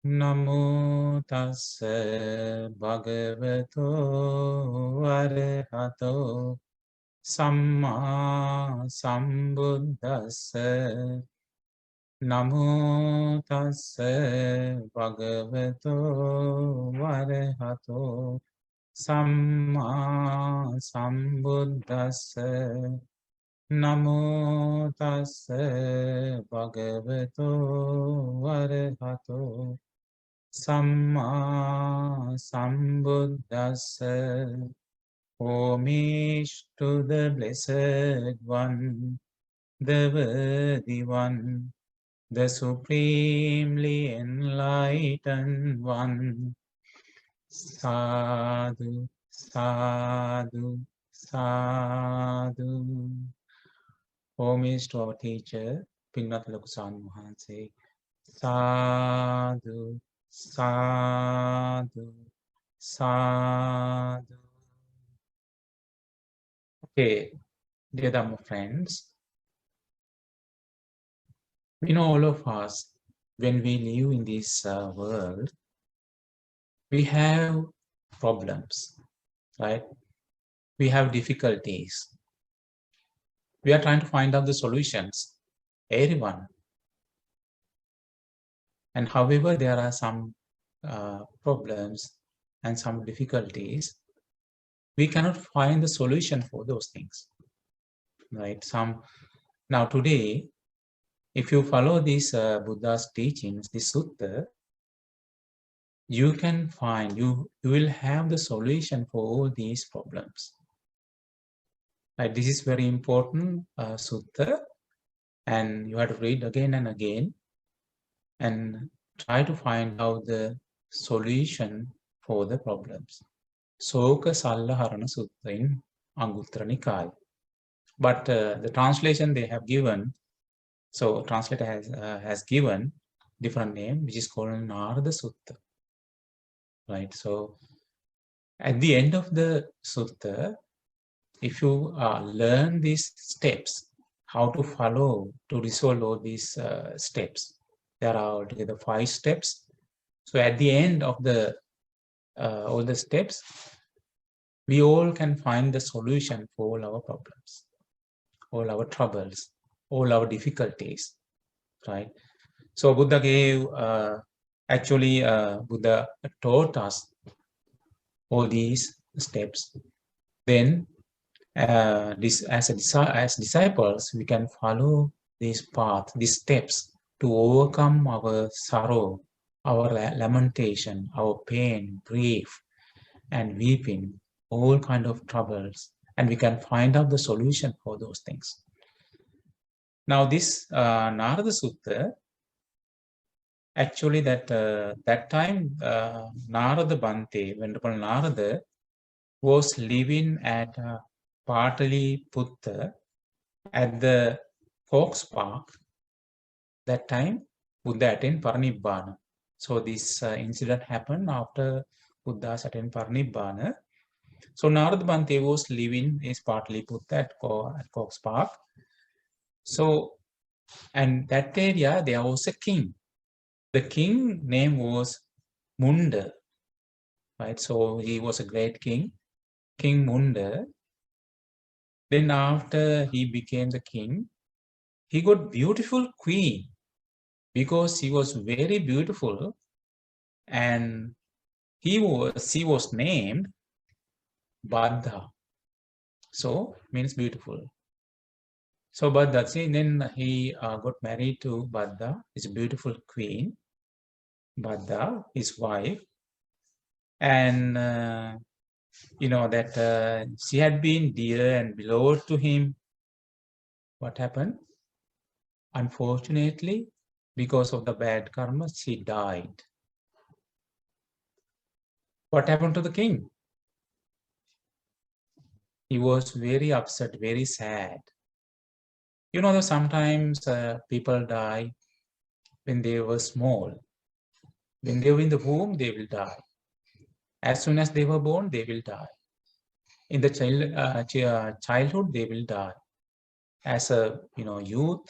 Namo tassa bhagavato arahato samma sambuddhassa. Namo tassa bhagavato arahato samma sambuddhassa. Namo tassa bhagavato arahato samma sambuddhassa. Homage to the Blessed One, the Worthy One, the Supremely Enlightened One. Sadhu, sadhu, sadhu. Homage to our teacher, Pinnath Lakusan Mahanse. Sadhu, sadhu, sadhu. Okay, dear Dhamma friends, we know all of us, when we live in this world, we have problems, right? We have difficulties. We are trying to find out the solutions, everyone. And however, there are some problems and some difficulties, we cannot find the solution for those things, right? Now today, if you follow these Buddha's teachings, this sutta, you can find, you will have the solution for all these problems. Right? This is very important sutta, and you have to read again and again and try to find out the solution for the problems. Soka Salla Harana Sutta in Anguttara Nikaya. But the translation they have given, so translator has given different name, which is called Nāradasutta. Right? So at the end of the sutta, if you learn these steps, how to follow to resolve all these steps, there are altogether 5 steps. So at the end of the all the steps, we all can find the solution for all our problems, all our troubles, all our difficulties, right? So Buddha gave, Buddha taught us all these steps. Then as disciples, we can follow this path, these steps to overcome our sorrow, our lamentation, our pain, grief, and weeping, all kind of troubles, and we can find out the solution for those things. Now this Nāradasutta, actually that time Narada Bhante, Venerable Narada, was living at Pataliputta at the Fox Park. That time Buddha attained Parinibbana. So this incident happened after Buddha's attained Parinibbana. So Narada Bhante was living in Pataliputta at Fox Park. So, and that area there was a king. The king name was Munda, right? So he was a great king, King Munda. Then after he became the king, he got beautiful queen because she was very beautiful, and she was named Baddha. So means beautiful. So Baddha, then he got married to Baddha, his beautiful queen, Baddha, his wife, and you know that she had been dear and beloved to him. What happened? Unfortunately, because of the bad karma, she died. What happened to the king? He was very upset, very sad. You know that sometimes people die when they were small. When they were in the womb, they will die. As soon as they were born, they will die. In the childhood, they will die. As a youth,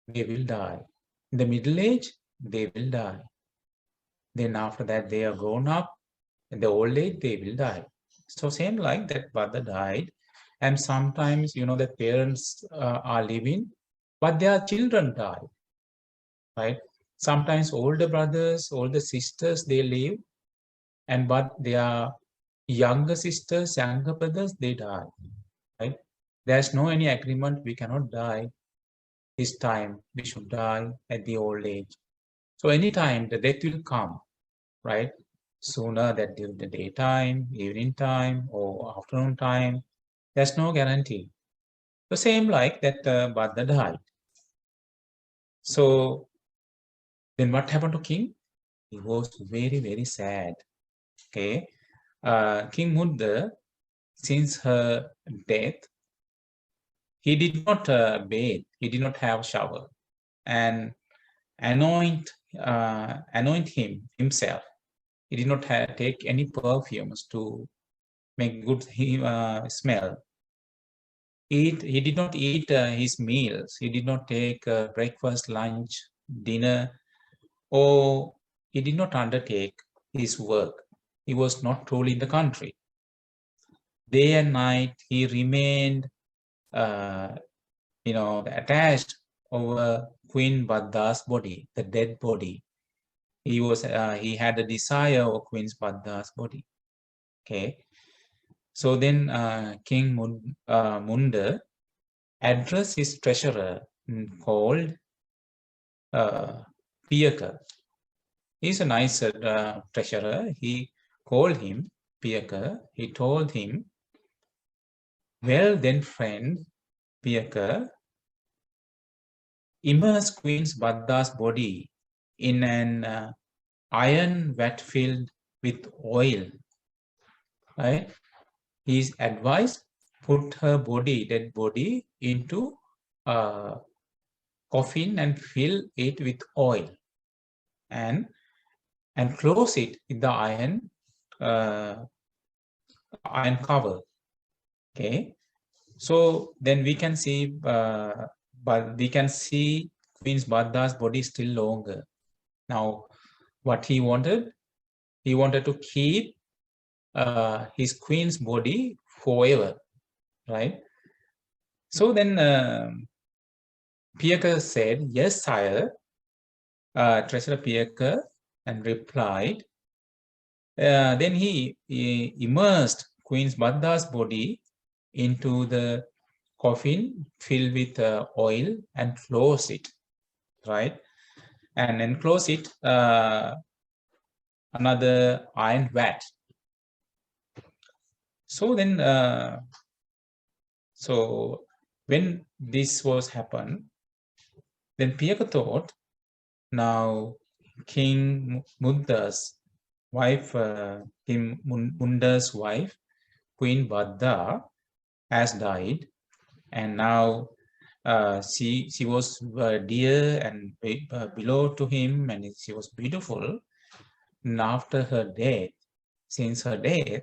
they will die. In the middle age, they will die. Then after that, they are grown up. In the old age, they will die. So same like that, brother died. And sometimes, the parents are living, but their children die, right? Sometimes older brothers, older sisters, they live, but their younger sisters, younger brothers, they die, right? There's no any agreement. We cannot die this time. We should die at the old age. So anytime the death will come, right? Sooner that during the daytime, evening time, or afternoon time, there's no guarantee. The same like that Bhadda died. So then what happened to king? He was very, very sad. Okay. King Munda, since her death, he did not bathe, he did not have shower, and anoint him himself. He did not take any perfumes to make good smell. He did not eat his meals. He did not take breakfast, lunch, dinner, or he did not undertake his work. He was not truly in the country. Day and night, he remained, attached over Queen Badda's body, the dead body. He had a desire of Queen Badda's body. Okay. So then King Munda addressed his treasurer called Piyaka. He's a nice treasurer. He called him Piyaka. He told him, well then friend Piyaka, immerse Queen Badda's body in an iron vat filled with oil. Right? His advice, put her dead body into a coffin and fill it with oil and close it with the iron cover. Okay, so then we can see, but we can see Queen Badda's body still longer. Now, what he wanted to keep his queen's body forever, right? So then Piyaka said, yes, sire. Treasurer Piyaka and replied. Then he immersed Queen Badda's body into the coffin filled with oil and closed it, right? And enclose it another iron vat. So then, so when this was happened, then Piyaka thought, now King Munda's wife, King Munda's wife, Queen Badda, has died, and now she was dear and beloved to him, and she was beautiful. And after her death, since her death,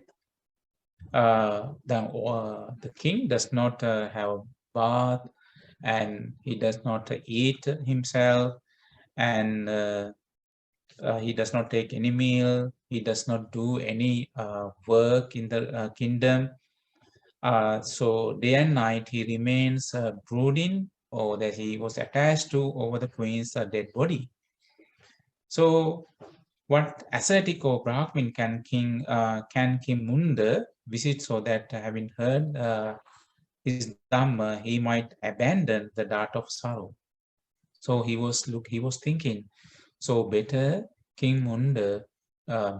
the king does not have bath, and he does not eat himself, and he does not take any meal. He does not do any work in the kingdom. So day and night he remains brooding, or that he was attached to over the queen's dead body. So what ascetic or Brahmin can King Munda visit, so that having heard his Dhamma, he might abandon the dart of sorrow. So he was thinking, so better King Munda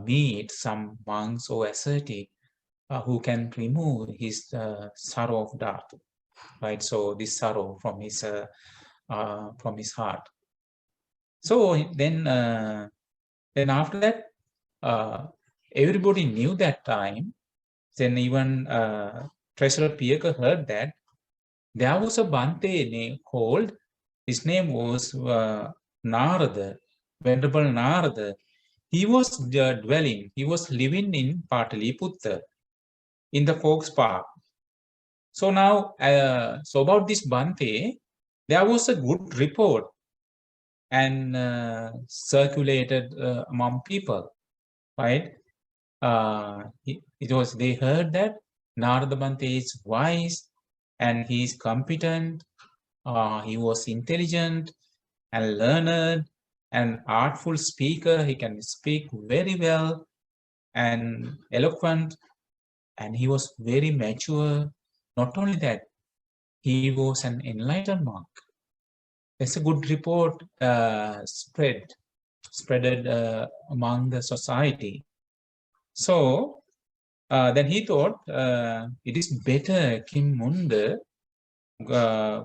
meet some monks or ascetic who can remove his sorrow of dart, right? So this sorrow from his heart. So then after that, everybody knew that time. Then even Treasurer Piyaka heard that there was a Bante name called, his name was Narada, Venerable Narada. He was dwelling, he was living in Pataliputta, in the Fox Park. So now, so about this Bante, there was a good report, and circulated among people, right? They heard that Nāradasutta is wise and he is competent. He was intelligent and learned and artful speaker. He can speak very well and eloquent, and he was very mature. Not only that, he was an enlightened monk. There's a good report spreaded among the society. So then he thought it is better King Munda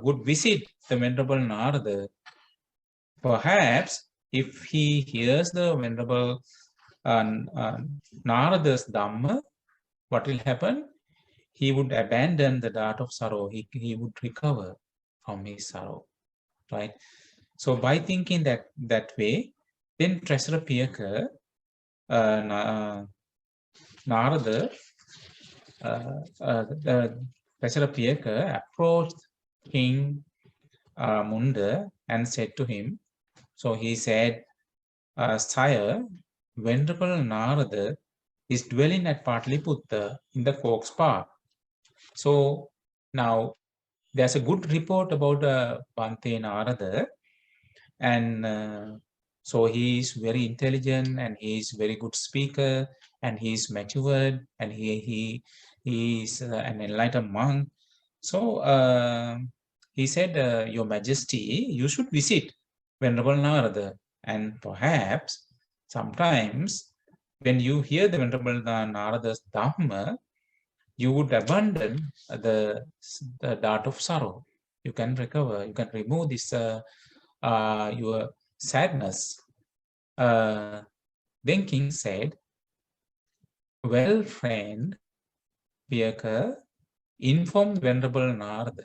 would visit the Venerable Narada. Perhaps if he hears the Venerable Narada's Dhamma, what will happen? He would abandon the dart of sorrow. He would recover from his sorrow, right? So by thinking that way, then Treasurer Piyaka, Narada, Treasurer Piyaka approached King Munda and said to him, so he said, Sire, Venerable Narada is dwelling at Pataliputta in the Cox Park. So now there's a good report about Bhante Narada, and so he is very intelligent and he is very good speaker and he is matured and he is an enlightened monk. So he said, Your Majesty, you should visit Venerable Narada, and perhaps sometimes when you hear the Venerable Narada's Dhamma, you would abandon the dart of sorrow. You can recover, you can remove this your sadness. Then King said, well, friend, Piyaka, inform Venerable Narada.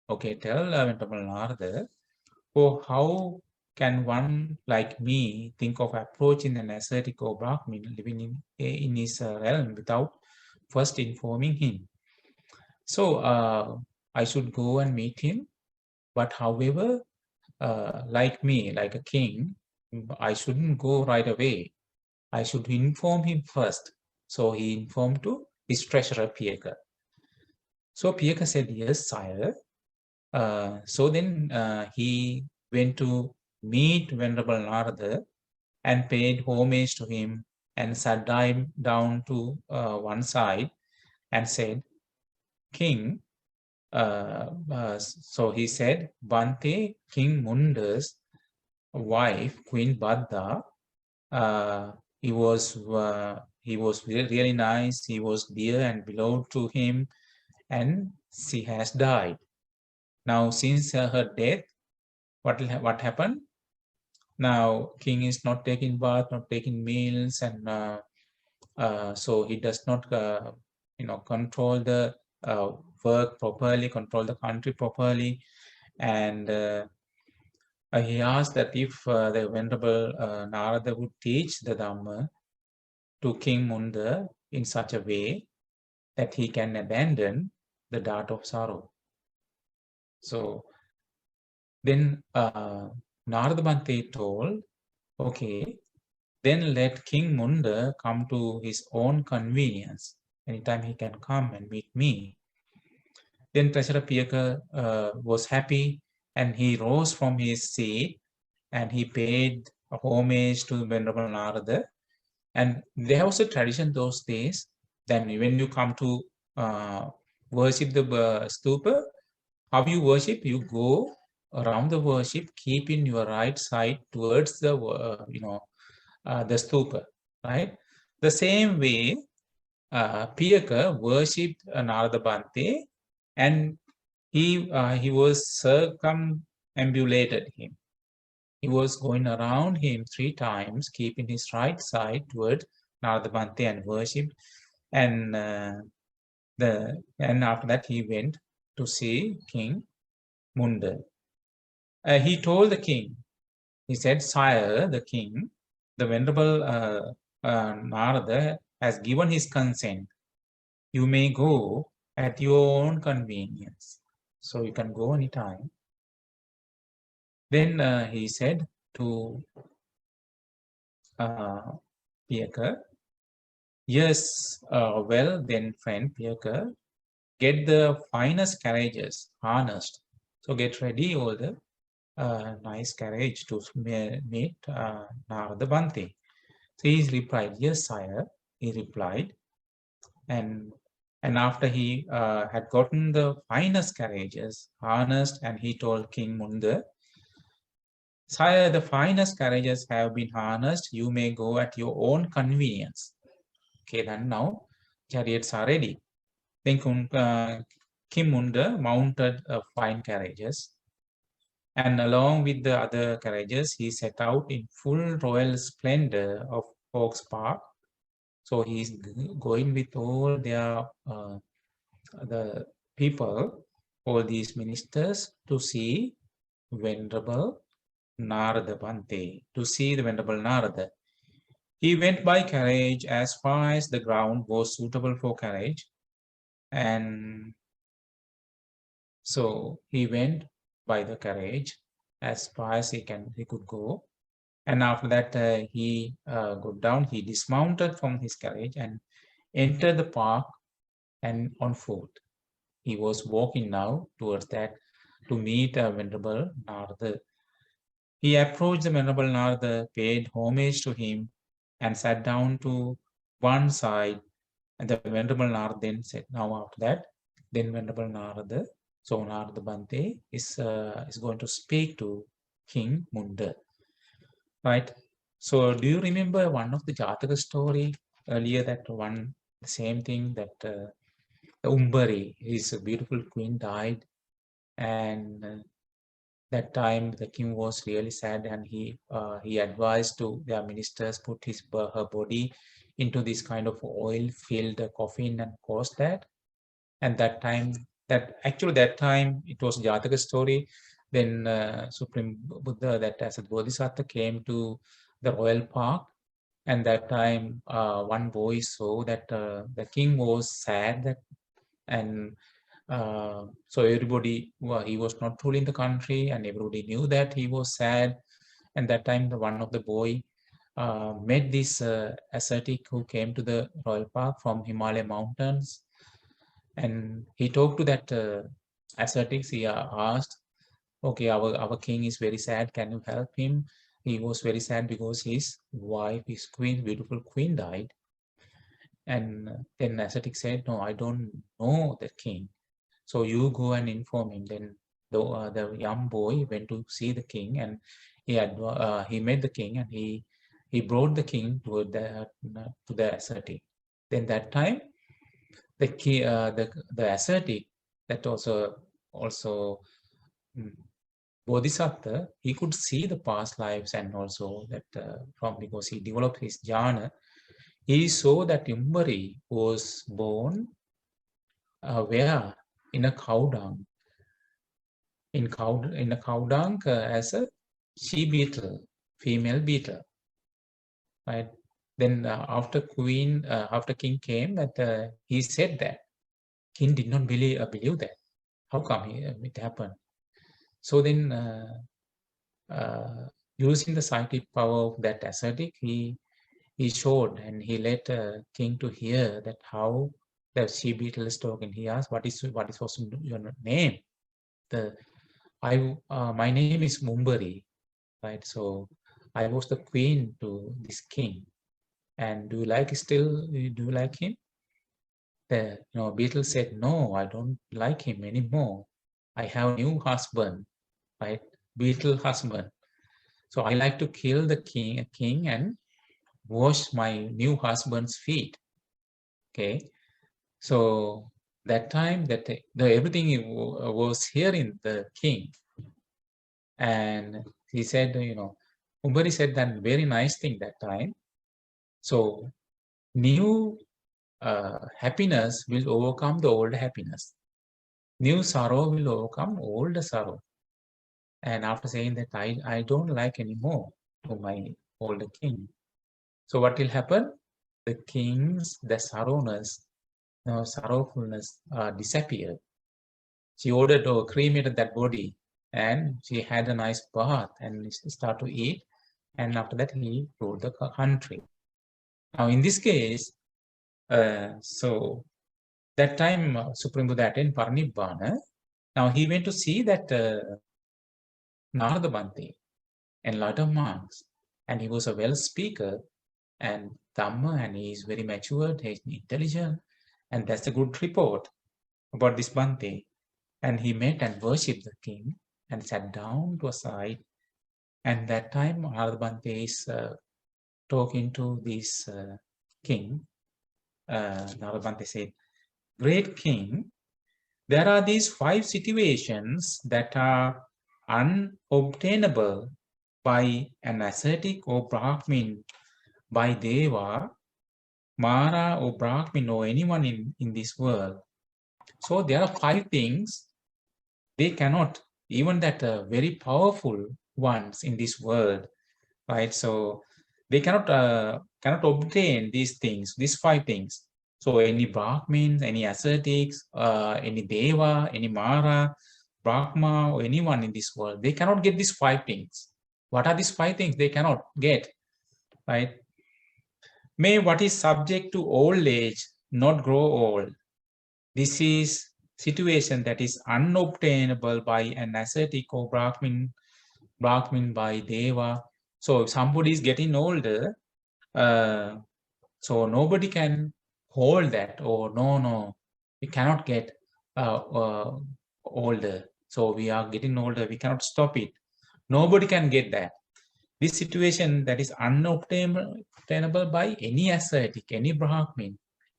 Okay, tell Venerable Narada, oh, how can one like me think of approaching an ascetic or Brahmin living in his realm without first informing him? So I should go and meet him, but however, like me, like a king, I shouldn't go right away. I should inform him first. So he informed to his treasurer, Piyaka. So Piyaka said, yes, sire. So then he went to meet Venerable Narada and paid homage to him and sat down to one side and said, King, so he said, Bhante, King Munda's wife, Queen Badda, he was really nice. He was dear and beloved to him, and she has died. Now, since her death, what happened? Now, king is not taking bath, not taking meals, and so he does not, control the work properly, control the country properly, and he asked that if the Venerable Narada would teach the Dhamma to King Munda in such a way that he can abandon the dart of sorrow. So then Nāradasutta told, okay, then let King Munda come to his own convenience. Anytime he can come and meet me. Then Treasurer Piyaka was happy and he rose from his seat and he paid homage to Venerable Narada. And there was a tradition those days that when you come to worship the stupa, how you worship, you go around the worship, keeping your right side towards the, the stupa, right? The same way, Piyaka worshipped Nāradasutta and he was circumambulated him. He was going around him 3 times, keeping his right side toward Nāradasutta and worshipped. And after that, he went to see King Munda. He told the king, he said, Sire, the king, the Venerable Narada has given his consent. You may go at your own convenience. So you can go anytime. Then he said, to Pirkar. Yes, well then, friend Pirkar, get the finest carriages harnessed. So get ready all the nice carriage to meet Nāradasutta. So he replied, yes, sire. He replied, and after he had gotten the finest carriages harnessed, and he told King Munda, sire, the finest carriages have been harnessed. You may go at your own convenience. Okay, then now chariots are ready. Then King Munda mounted fine carriages, and along with the other carriages, he set out in full royal splendor of Oaks Park. So he's going with all their the people, all these ministers, to see Venerable Nāradasutta, to see the Venerable Narada. He went by carriage as far as the ground was suitable for carriage, and so he went by the carriage as far as he could go. And after that, he got down. He dismounted from his carriage and entered the park, and on foot. He was walking now towards that to meet Venerable Narada. He approached the Venerable Narada, paid homage to him, and sat down to one side. And the Venerable Narada then said, now after that, then Venerable Narada, so Nāradasutta is going to speak to King Munda. Right? So do you remember one of the Jataka story earlier, that one, the same thing, that the Umbari, his beautiful queen, died, and that time the king was really sad, and he advised to their ministers put her body into this kind of oil-filled coffin and cause that. And that time it was Jataka story. Then Supreme Buddha, that as a Bodhisattva, came to the royal park, and that time one boy saw that the king was sad, that, and so everybody, he was not ruling the country, and everybody knew that he was sad. And that time one of the boy met this ascetic who came to the royal park from Himalaya mountains, and he talked to that ascetics. He asked, okay, our king is very sad, can you help him? He was very sad because his wife, his queen, beautiful queen, died. And then ascetic said, no, I don't know the king, so you go and inform him. Then the young boy went to see the king, and he met the king, and he brought the king to the ascetic. Then that time the king, the ascetic, that also Bodhisattva, he could see the past lives, and also that because he developed his jhana, he saw that Umbari was born where? In a cow dung. In a cow dung as a she beetle, female beetle. Right? Then after king came, that he said that king did not believe that. How come it happened? So then, using the psychic power of that ascetic, he showed, and he let king to hear that how the she beetle is talking. He asked, what is your name? My name is Mumbari, right? So I was the queen to this king, and do you like him? The beetle said, no, I don't like him anymore. I have a new husband, right? Beetle husband. So I like to kill the king and wash my new husband's feet. Okay, so that time that everything was hearing the king, and he said, Umbari said that very nice thing that time. So new happiness will overcome the old happiness. New sorrow will overcome old sorrow. And after saying that, I don't like anymore to my older king. So what will happen? The sorrowfulness disappeared. She ordered to cremate that body, and she had a nice bath and start to eat. And after that, he ruled the country. Now, in this case, so that time Supreme Buddha attained Parinibbana. Now he went to see that Nāradasutta and a lot of monks, and he was a well speaker and Dhamma, and he is very matured, he is intelligent, and that's a good report about this Bhante. And he met and worshipped the king and sat down to a side. And that time Nāradasutta is talking to this king. Nāradasutta said, "Great king, there are these 5 situations that are unobtainable by an ascetic or Brahmin, by Deva, Mara or Brahmin or anyone in this world. So there are 5 things they cannot, even that very powerful ones in this world, right? So they cannot obtain these things, these 5 things. So any Brahmins, any ascetics, any Deva, any Mara, Brahma, or anyone in this world, they cannot get these 5 things. What are these 5 things they cannot get, right? May what is subject to old age not grow old. This is situation that is unobtainable by an ascetic or Brahmin by Deva. So if somebody is getting older, so nobody can hold that, or no, we cannot get older. So we are getting older, we cannot stop it. Nobody can get that. This situation that is unobtainable by any ascetic, any Brahmin,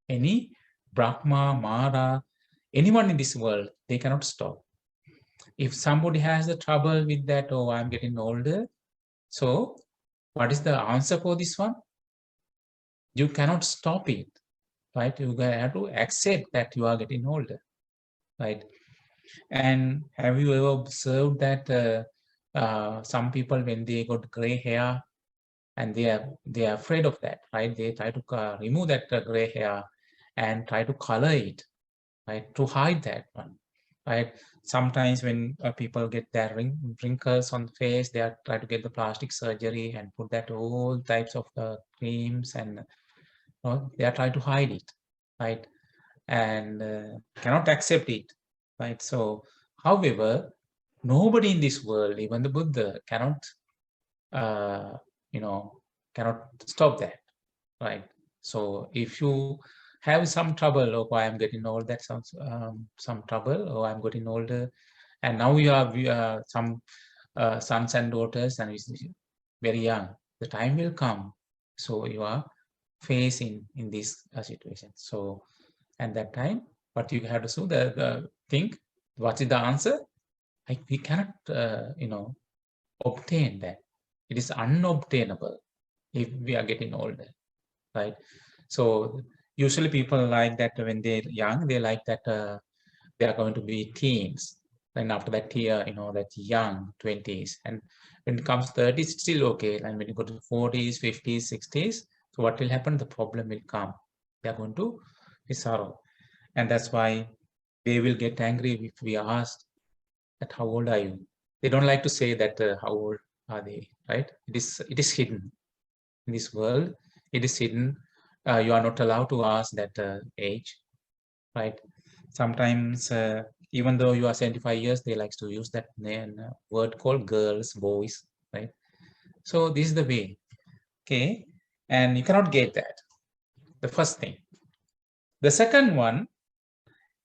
any Brahma, Mara, anyone in this world, they cannot stop. If somebody has the trouble with that, oh, I'm getting older, so what is the answer for this one? You cannot stop it, right? You have to accept that you are getting older, right? And have you ever observed that some people, when they got gray hair, and they are afraid of that, right? They try to remove that gray hair and try to color it, right, to hide that one, right? Sometimes when people get their wrinkles on the face, they are try to get the plastic surgery and put that all types of creams, and they are trying to hide it, right? And cannot accept it, right? So, however, nobody in this world, even the Buddha, cannot cannot stop that, right? So if you have some trouble, oh, I'm getting old, that sounds some trouble, or I'm getting older, and now you have some sons and daughters, and it's very young. The time will come, so you are facing in this situation. So, at that time, what you have to do, the think, what is the answer? Like we cannot, obtain that. It is unobtainable if we are getting older, right? So usually people like that when they're young, they like that they are going to be teens. And after that year, that young 20s. And when it comes 30s, it's still okay. And when you go to 40s, 50s, 60s, so what will happen? The problem will come. They are going to be sorrow. And that's why they will get angry if we ask that how old are you? They don't like to say that how old are they, right? It is hidden in this world. It is hidden. You are not allowed to ask that age, right? Sometimes, even though you are 75 years, they like to use that word called girls, boys, right? So this is the way, okay? And you cannot get that, the first thing. The second one,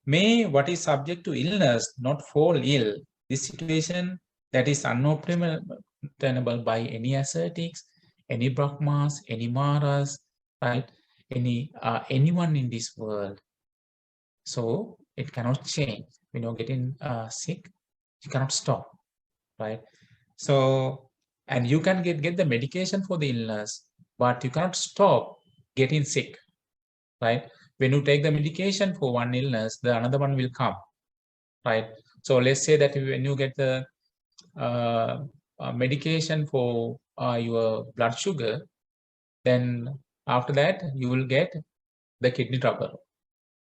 may what is subject to illness not fall ill. This situation that is unobtainable by any ascetics, any Brahmas, any Maras, right? Anyone in this world. So it cannot change. When you're getting sick, you cannot stop, right? So, and you can get the medication for the illness, but you cannot stop getting sick, right? When you take the medication for one illness, the another one will come, right? So let's say that when you get the medication for your blood sugar, then after that you will get the kidney trouble,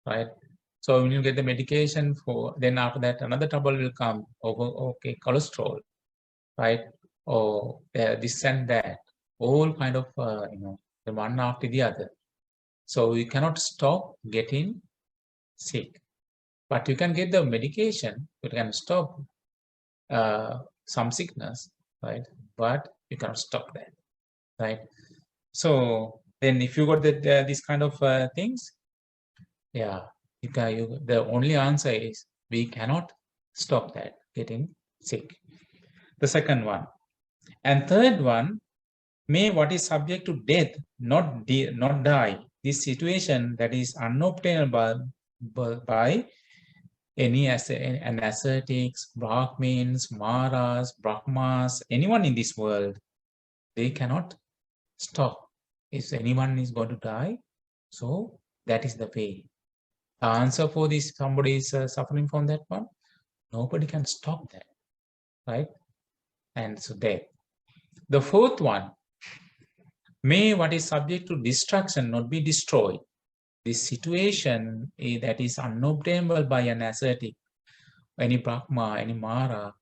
right? So when you get the medication for, then after that another trouble will come over, okay, cholesterol, right? Or this and that, all kind of, the one after the other. So you cannot stop getting sick, but you can get the medication, you can stop some sickness, right? But you cannot stop that, right? So then if you got these kind of things, yeah, the only answer is we cannot stop that getting sick. The second one. And third one, may what is subject to death not die. This situation that is unobtainable by any ascetics, Brahmins, Maras, Brahmas, anyone in this world, they cannot stop. If anyone is going to die, so that is the way. The answer for this, somebody is suffering from that one, nobody can stop that, right? And so death. The fourth one, may what is subject to destruction not be destroyed. This situation that is unobtainable by an ascetic, any Brahma, any Mara,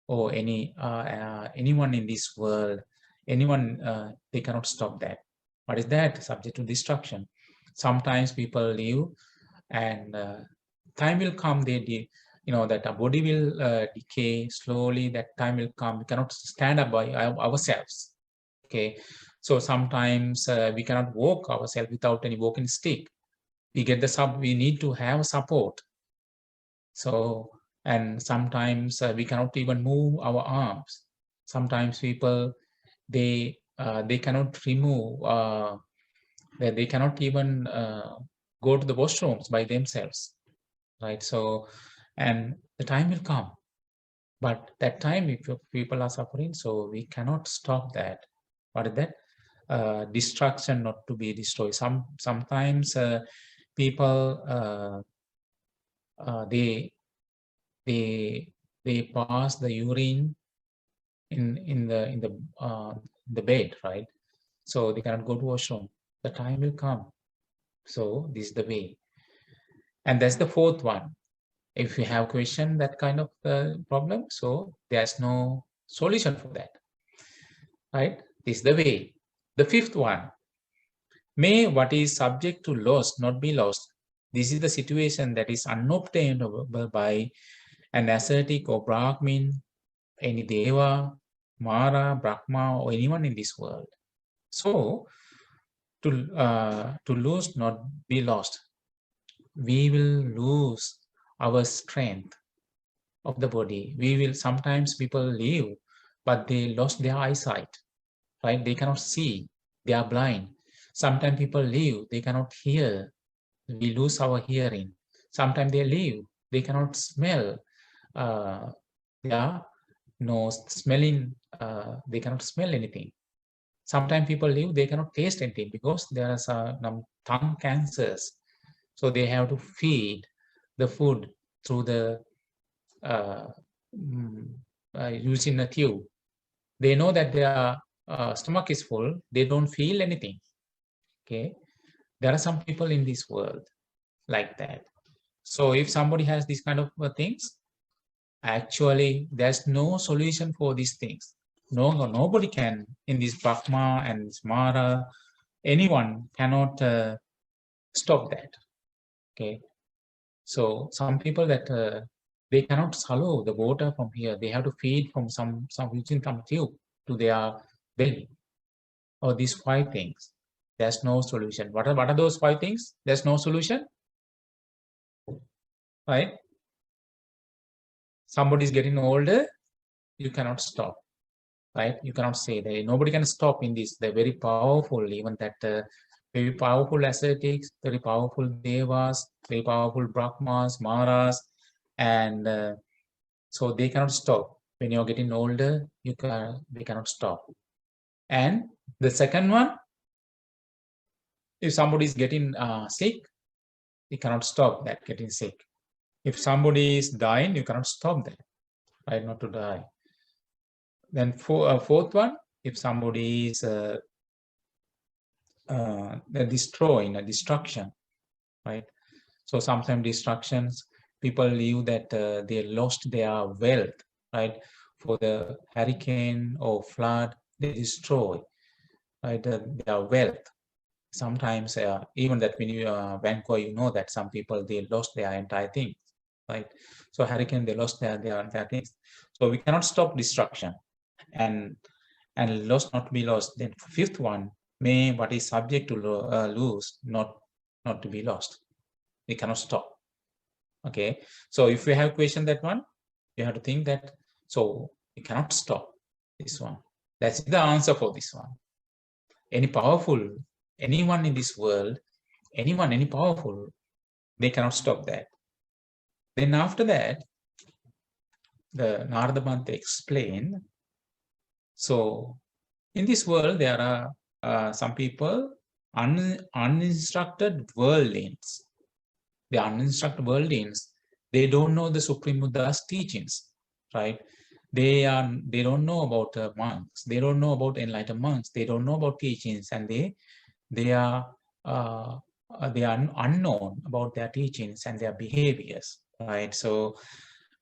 or anyone in this world, anyone, they cannot stop that. What is that? Subject to destruction. Sometimes people live, and time will come, that our body will decay slowly. That time will come. We cannot stand up by ourselves. Okay, so sometimes we cannot walk ourselves without any walking stick. We need to have support. So, and sometimes we cannot even move our arms. Sometimes people, they cannot remove, they cannot even go to the washrooms by themselves, right? So, and the time will come, but that time if people are suffering, so we cannot stop that. What is that? Destruction not to be destroyed. Sometimes people, they pass the urine in the bed, right? So they cannot go to washroom. The time will come. So this is the way. And that's the fourth one. If you have question that kind of problem, so there's no solution for that, right? This is the way. The fifth one, may what is subject to loss not be lost. This is the situation that is unobtainable by an ascetic or Brahmin, any Deva, Mara, Brahma, or anyone in this world. So to lose, not be lost. We will lose our strength of the body. Sometimes people live, but they lost their eyesight, right? They cannot see, they are blind. Sometimes people live, they cannot hear. We lose our hearing. Sometimes they live, they cannot smell. They are no smelling, they cannot smell anything. Sometimes people live, they cannot taste anything because there are some tongue cancers. So they have to feed the food through the using a tube. They know that their stomach is full, they don't feel anything. Okay, there are some people in this world like that. So if somebody has these kind of things, actually there's no solution for these things. Nobody can in this Brahma and this Mara, anyone cannot stop that. Okay, so some people that they cannot swallow the water from here, they have to feed from some using some tube to their belly, or these 5 things. There's no solution. What are those 5 things? There's no solution, right? Somebody is getting older, you cannot stop, right? You cannot say that nobody can stop in this. They're very powerful, even that very powerful ascetics, very powerful devas, very powerful Brahmas, Maras, and so they cannot stop. When you're getting older, they cannot stop. And the second one, if somebody is getting sick, you cannot stop that getting sick. If somebody is dying, you cannot stop that, right? Not to die. Then fourth one, if somebody is destroying a destruction, right? So sometimes destructions, people leave that they lost their wealth, right? For the hurricane or flood, they destroy, right, their wealth. Sometimes even that when you Vancouver, you know that some people they lost their entire thing, right? So hurricane, they lost their entire things. So we cannot stop destruction, and lost not to be lost. Then fifth one, may what is subject to lose not to be lost. We cannot stop. Okay, so if we have questioned that one, you have to think that, so we cannot stop this one. That's the answer for this one. Any powerful, anyone in this world, anyone, any powerful, they cannot stop that. Then after that, the Nāradasutta explained, so in this world, there are some people, uninstructed worldlings. The uninstructed worldlings, they don't know the Supreme Buddha's teachings, right? They don't know about monks. They don't know about enlightened monks. They don't know about teachings, and they are unknown about their teachings and their behaviors, right? So,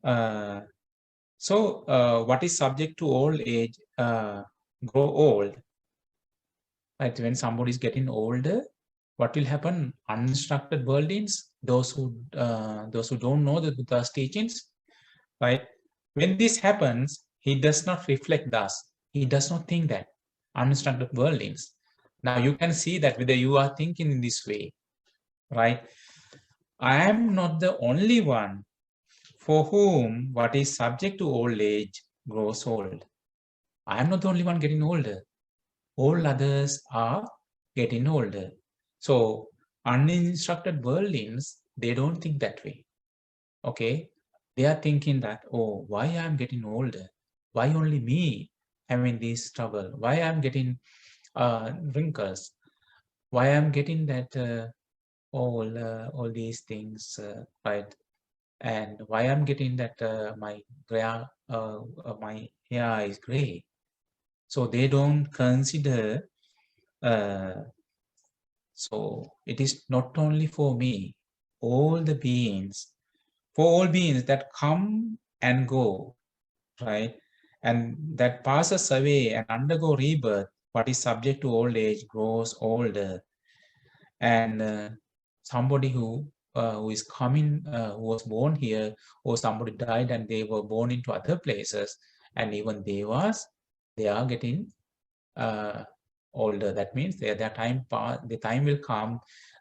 what is subject to old age grow old, right? When somebody is getting older, what will happen? Uninstructed worldlings, those who don't know the Buddha's teachings, right? When this happens, he does not reflect thus. He does not think that. Uninstructed worldlings. Now you can see that whether you are thinking in this way, right? I am not the only one for whom what is subject to old age grows old. I am not the only one getting older. All others are getting older. So uninstructed worldlings, they don't think that way. Okay, they are thinking that, oh, why I'm getting older? Why only me having this trouble? Why I'm getting wrinkles? Why I'm getting that all these things, right? And why I'm getting that my hair is gray? So they don't consider. So it is not only for me, all the beings, for all beings that come and go, right? And that passes away and undergo rebirth, what is subject to old age grows older. And somebody who is coming, who was born here, or somebody died and they were born into other places, and even they are getting older. That means their time the time will come,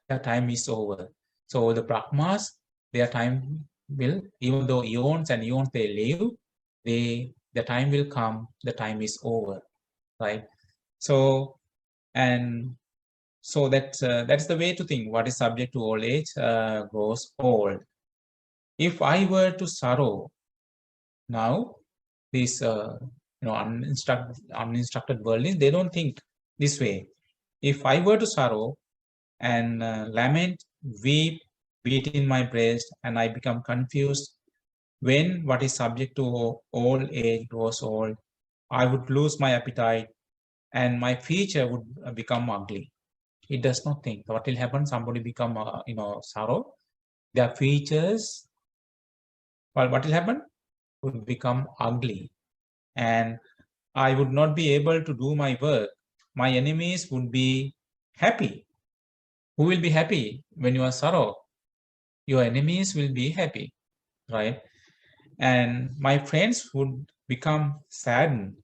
their time is over. So the Brahmas, their time will, even though eons and eons they live, the time will come, the time is over, right? So, and so that's the way to think. What is subject to old age grows old. If I were to sorrow now, these uninstructed worldlings, they don't think this way. If I were to sorrow and lament, weep, beat in my breast, and I become confused, when what is subject to old age grows old, I would lose my appetite and my feature would become ugly. It does not think. What will happen? Somebody become, sorrow. Their features, well, what will happen? Would become ugly. And I would not be able to do my work. My enemies would be happy. Who will be happy when you are sorrow? Your enemies will be happy, right? And my friends would become saddened.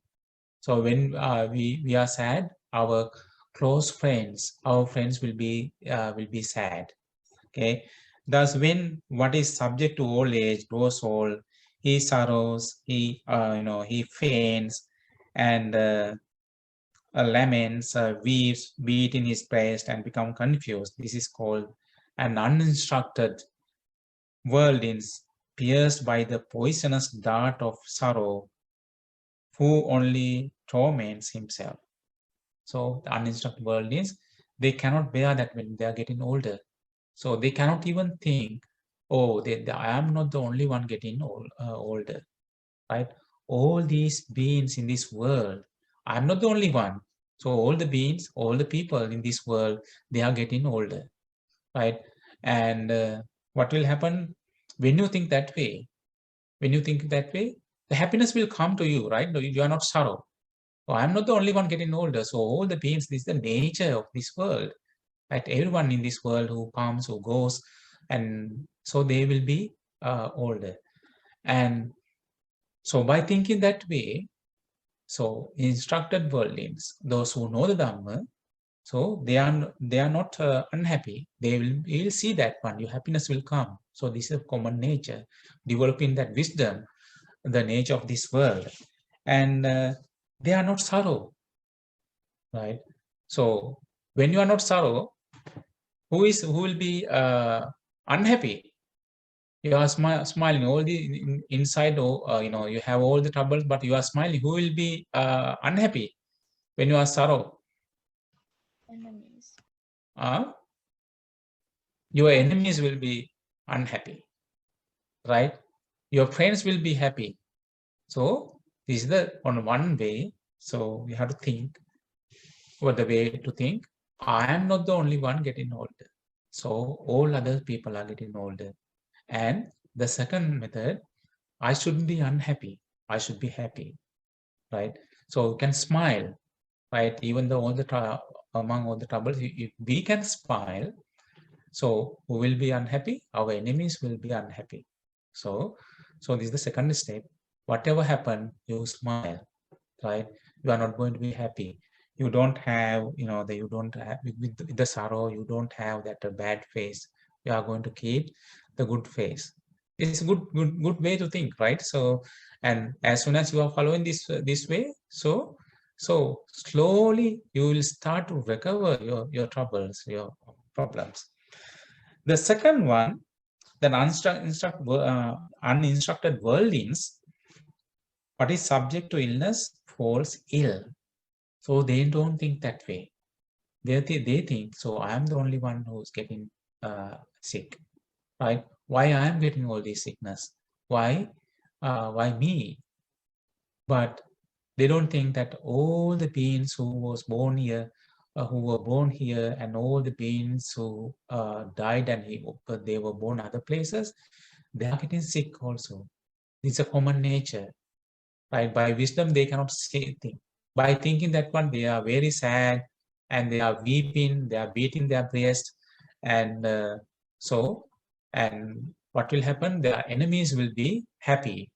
So when we are sad, our close friends, our friends will be sad. Okay. Thus, when what is subject to old age grows old, he sorrows, he faints, and laments, weeps, beat in his breast, and become confused. This is called an uninstructed worldlings, pierced by the poisonous dart of sorrow, who only torments himself. So the uninstructed worldlings, they cannot bear that when they are getting older. So they cannot even think, oh, I am not the only one getting older, right? All these beings in this world, I'm not the only one. So all the beings, all the people in this world, they are getting older, right? And what will happen when you think that way? When you think that way, the happiness will come to you, right? No, you are not sorrow. Oh, I'm not the only one getting older. So all the beings, this is the nature of this world. Right? Everyone in this world who comes, who goes, and so they will be older. And so by thinking that way, so instructed worldlings, those who know the Dhamma, so they are not unhappy. You will see that one. Your happiness will come. So this is a common nature, developing that wisdom, the nature of this world, and they are not sorrow, right? So when you are not sorrow, who will be unhappy? You are smiling all the inside, or you have all the troubles, but you are smiling. Who will be unhappy when you are sorrow? Enemies. Your enemies will be unhappy, right? Your friends will be happy. So this is the on one way. So we have to think what the way to think. I am not the only one getting older. So all other people are getting older. And the second method, I shouldn't be unhappy. I should be happy, right? So you can smile, right? Even though among all the troubles, if we can smile, so who will be unhappy? Our enemies will be unhappy. So this is the second step. Whatever happen, you smile, right? You are not going to be happy. You don't have, you don't have with the sorrow. You don't have that bad face. You are going to keep the good face. It's a good way to think, right? So, and as soon as you are following this way, so slowly you will start to recover your troubles, your problems. The second one, that uninstructed worldlings, what is subject to illness falls ill. So they don't think that way. They think, so I am the only one who's getting sick, right? Why I am getting all this sickness? Why me? But they don't think that all the beings who were born here, and all the beings who died and but they were born other places, they are getting sick also. It's a common nature, right? By wisdom, they cannot say things. By thinking that one, they are very sad and they are weeping, they are beating their breast, and and what will happen? Their enemies will be happy,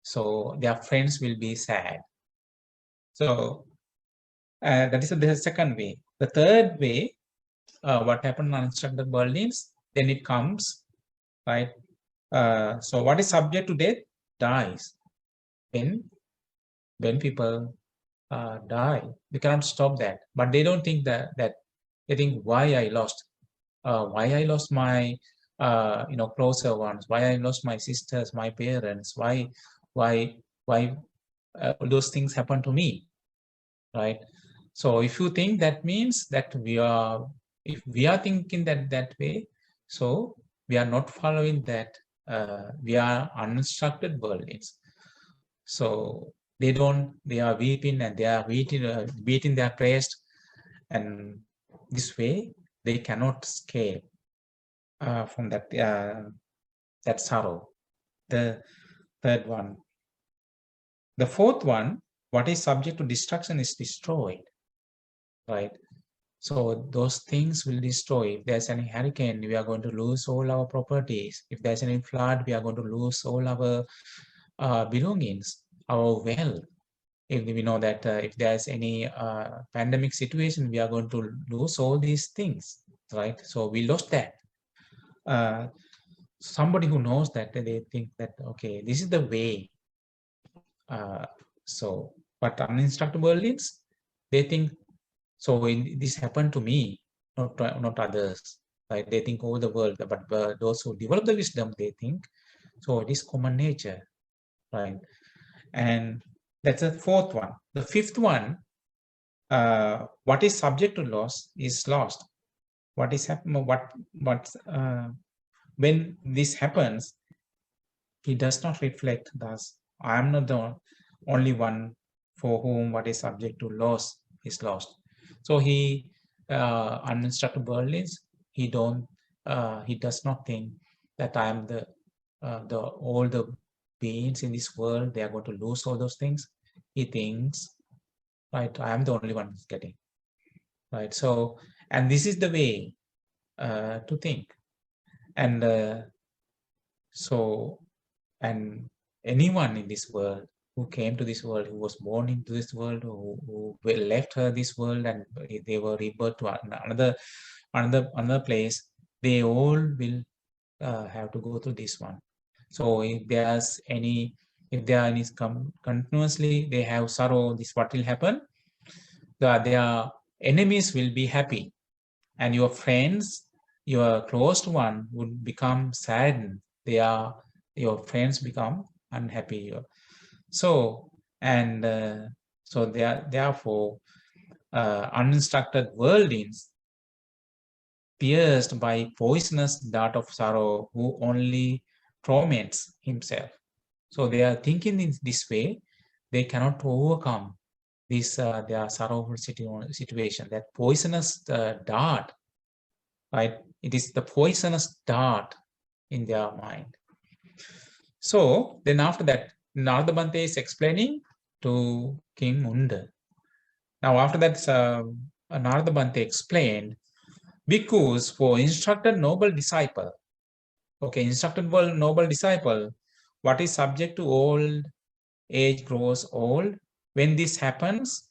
so their friends will be sad. So that is the second way. The third way, what happened in uninstructed worldlings, then it comes, right? So what is subject to death dies. When people die, we cannot stop that. But they don't think that they think, why I lost my closer ones, why I lost my sisters, my parents, why those things happen to me, right? So if you think, that means that if we are thinking that way, so we are not following that. We are uninstructed worldlings. So they are weeping and they are beating their breast, and this way they cannot escape from that sorrow. The third one. The fourth one, what is subject to destruction is destroyed, right? So those things will destroy. If there's any hurricane, we are going to lose all our properties. If there's any flood, we are going to lose all our belongings, our wealth. If we know that if there's any pandemic situation, we are going to lose all these things, right? So we lost that. Somebody who knows that, they think that, okay, this is the way. But uninstructed worldlings, they think, so this happened to me, not others. Right? They think all the world, but those who develop the wisdom, they think, so it is common nature, right? And that's the fourth one. The fifth one, what is subject to loss is lost. What is happening? When this happens, he does not reflect. Thus, I am not the only one for whom what is subject to loss is lost. So he uninstructed worldlings, he does not think that I am all the beings in this world, they are going to lose all those things. He thinks, right, I am the only one who's getting, right? So, and this is the way to think. And so, and anyone in this world who came to this world, who was born into this world, who left this world, and they were rebirth to another place, they all will have to go through this one. So if there are any continuously they have sorrow, this what will happen? Their enemies will be happy, and your friends, your close one, would become saddened. Your friends become unhappy. So and so therefore uninstructed worldlings pierced by poisonous dart of sorrow, who only torments himself. So they are thinking in this way, they cannot overcome this their sorrowful situation, that poisonous dart, right? It is the poisonous dart in their mind. So then after that, Nāradasutta is explaining to King Munda. Now after that, Nāradasutta explained, because for instructed noble disciple, okay, instructed noble disciple, what is subject to old age grows old. When this happens,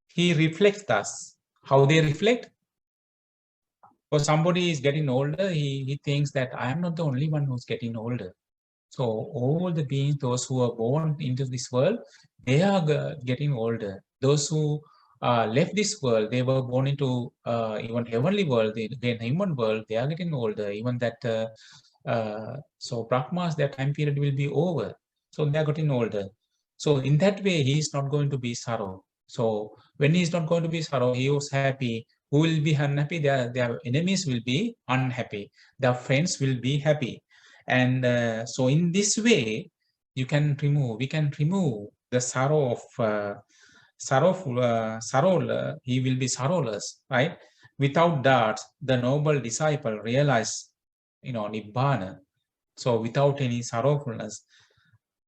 he reflects thus. How they reflect? Or somebody is getting older, he thinks that I am not the only one who's getting older. So all the beings, those who are born into this world, they are getting older. Those who left this world, they were born into even heavenly world, the human world, they are getting older. Even that, so Brahmas, their time period will be over. So they are getting older. So in that way, he is not going to be sorrow. So when he is not going to be sorrow, he was happy. Who will be unhappy? Their enemies will be unhappy. Their friends will be happy. And so in this way, we can remove the sorrow of sorrow. He will be sorrowless, right? Without that, the noble disciple realize, nibbana. So without any sorrowfulness.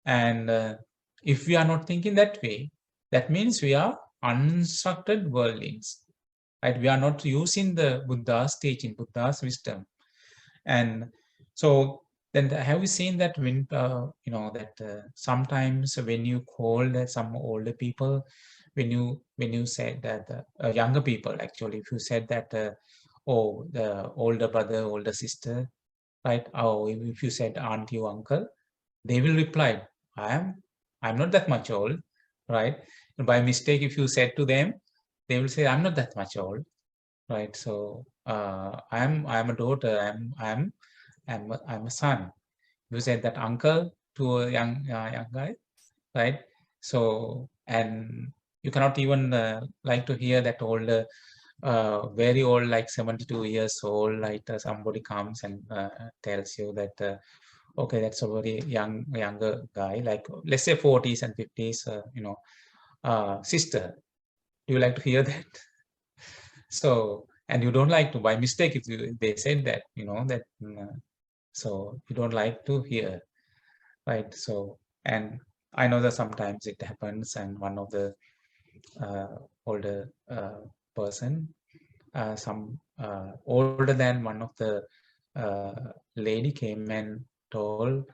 And if we are not thinking that way, that means we are uninstructed worldlings, right? We are not using the Buddha's teaching, Buddha's wisdom. And so then have you seen that when sometimes when you call some older people, when you said that younger people, actually, if you said that oh, the older brother, older sister, right? Or if you said auntie or uncle, they will reply, I'm not that much old, right? And by mistake, if you said to them, they will say, I'm not that much old, right? So I'm a daughter, I'm a son. You said that uncle to a young guy, right? So, and you cannot even like to hear that older, very old, like 72 years old, like somebody comes and tells you that, okay, that's a very younger guy, like let's say 40s and 50s, sister. Do you like to hear that? So, and you don't like to, by mistake, if they said that, that, so you don't like to hear, right? So, and I know that sometimes it happens, and one of the older person, some older than one of the lady came and told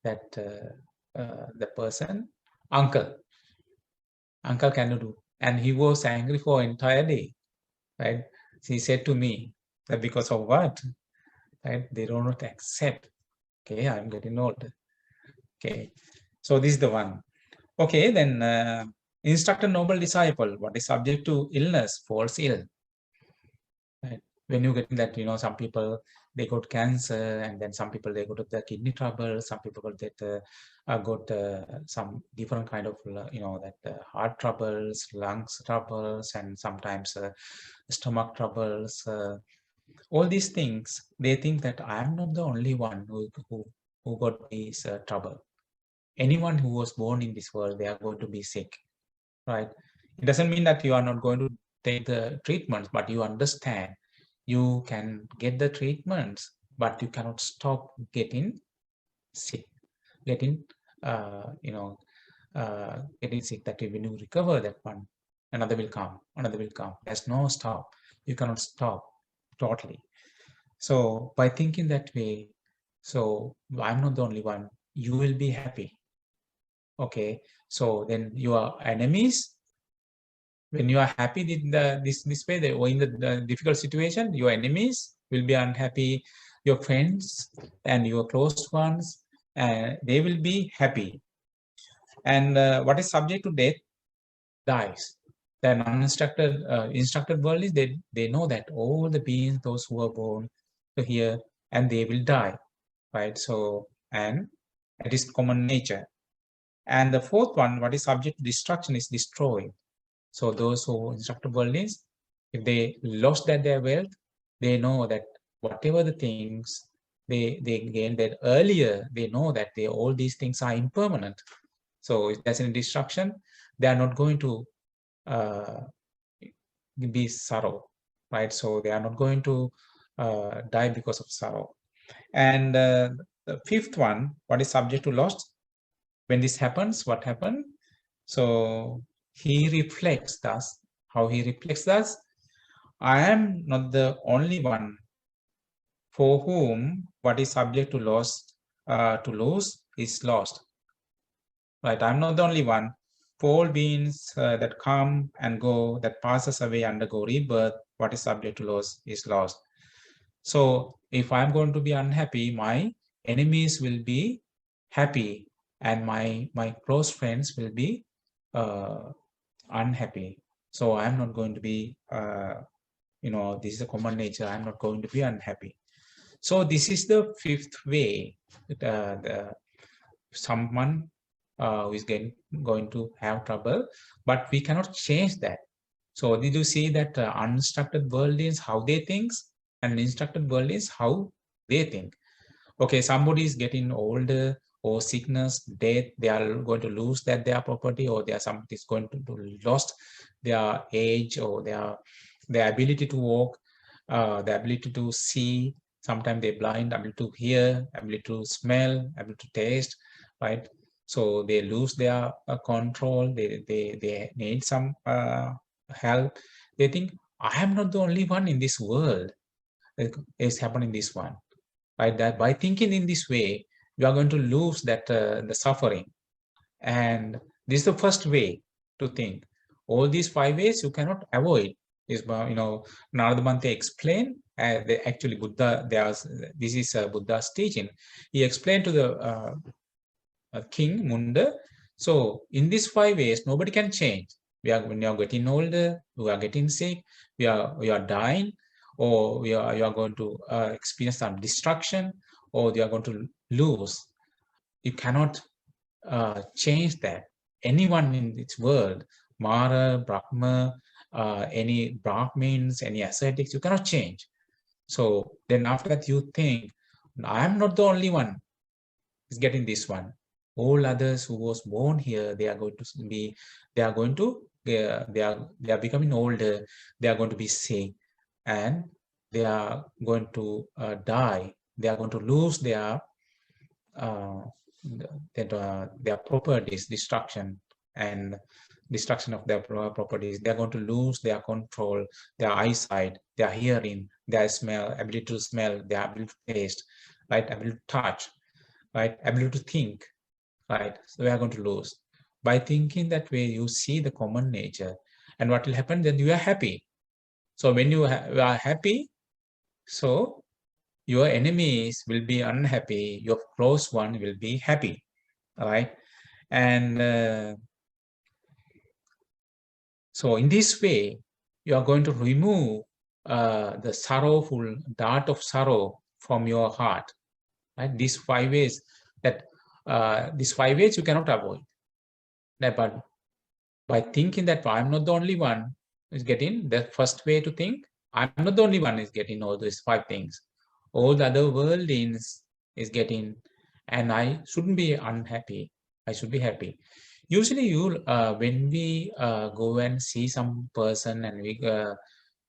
that the person, uncle, can you do? And he was angry for entire day, right? He said to me that because of what, right? They do not accept. Okay, I'm getting older. Okay, so this is the one. Okay, then instructor noble disciple, what is subject to illness, falls ill. Right? When you get that, some people, they got cancer, and then some people, they got the kidney trouble, some people got some different kind of, heart troubles, lungs troubles, and sometimes stomach troubles. All these things, they think that I am not the only one who got this trouble. Anyone who was born in this world, they are going to be sick, right? It doesn't mean that you are not going to take the treatments, but you understand you can get the treatments, but you cannot stop getting sick, getting getting sick. That when you recover that one, another will come, another will come. There's no stop. You cannot stop totally. So by thinking that way, so I'm not the only one. You will be happy. Okay. So then your enemies, when you are happy in this way, or in the difficult situation, your enemies will be unhappy. Your friends and your close ones, they will be happy. And what is subject to death dies. Then uninstructed, instructed world is they know that all the beings, those who are born here, and they will die, right? So, and it is common nature. And the fourth one, what is subject to destruction, is destroyed. So those who instructed world is, if they lost their wealth, they know that whatever the things they gained that earlier, they know that all these things are impermanent. So if there's any destruction, they are not going to uh, be sorrow, right? So they are not going to die because of sorrow. And the fifth one, what is subject to loss? When this happens, what happened? So he reflects thus. How he reflects thus? I am not the only one for whom what is subject to loss, to lose is lost. Right? I'm not the only one. For all beings that come and go, that passes away, undergo rebirth, what is subject to loss is lost. So if I'm going to be unhappy, my enemies will be happy, and my close friends will be unhappy. So I'm not going to be, this is a common nature. I'm not going to be unhappy. So this is the fifth way that someone who is going to have trouble, but we cannot change that. So did you see that unstructured world is how they think, and instructed world is how they think? Okay, somebody is getting older, or sickness, death, they are going to lose their property, or somebody is going to lost their age, or their ability to walk, the ability to see. Sometimes they're blind, ability to hear, ability to smell, ability to taste, right? So they lose their control. They need some help. They think, I am not the only one in this world. It's happening this one, right? That by thinking in this way, you are going to lose that the suffering. And this is the first way to think. All these five ways you cannot avoid. Is Nāradasutta explained. Actually, Buddha. This is Buddha's teaching. He explained to the king Munda. So in these five ways, nobody can change. When you are getting older, we are getting sick, we are dying, or you are going to experience some destruction, or you are going to lose. You cannot change that. Anyone in this world, Mara, Brahma, any Brahmins, any ascetics, you cannot change. So then after that, you think, I am not the only one is getting this one. All others who was born here, they are going to they are becoming older, they are going to be sick, and they are going to die. They are going to lose uh, their properties, destruction, and destruction of their properties. They are going to lose their control, their eyesight, their hearing, their smell, ability to smell, their ability to taste, right, ability to touch, right, ability to think, right? So we are going to lose. By thinking that way, you see the common nature, and what will happen then? You are happy. So when you are happy, so your enemies will be unhappy, your close one will be happy, all right? And so in this way, you are going to remove the sorrowful dart of sorrow from your heart, right? These five ways you cannot avoid. But by thinking that I'm not the only one is getting, the first way to think, I'm not the only one is getting all these five things. All the other worldlings is getting, and I shouldn't be unhappy. I should be happy. Usually, when we go and see some person, and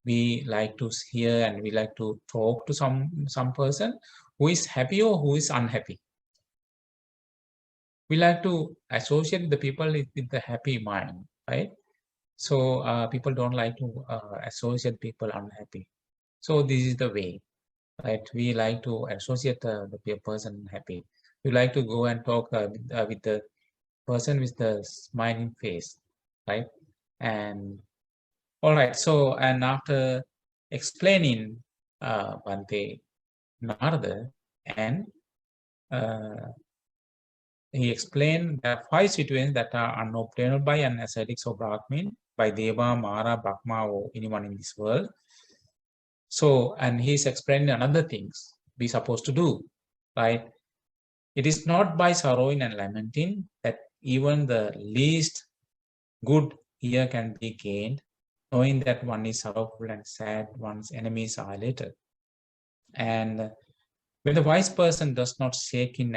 we like to hear and we like to talk to some person who is happy or who is unhappy. We like to associate the people with the happy mind, right? So people don't like to associate people unhappy. So this is the way, right? We like to associate the person happy. We like to go and talk with the person with the smiling face, right? And all right. So and after explaining Bhante Narada, and uh, he explained there are 5 situations that are unobtainable by an ascetic or Brahmin, by Deva, Mara, Brahma, or anyone in this world. So, and he's explaining another things we're supposed to do, right? It is not by sorrowing and lamenting that even the least good here can be gained, knowing that one is sorrowful and sad, one's enemies are later. And when the wise person does not shake in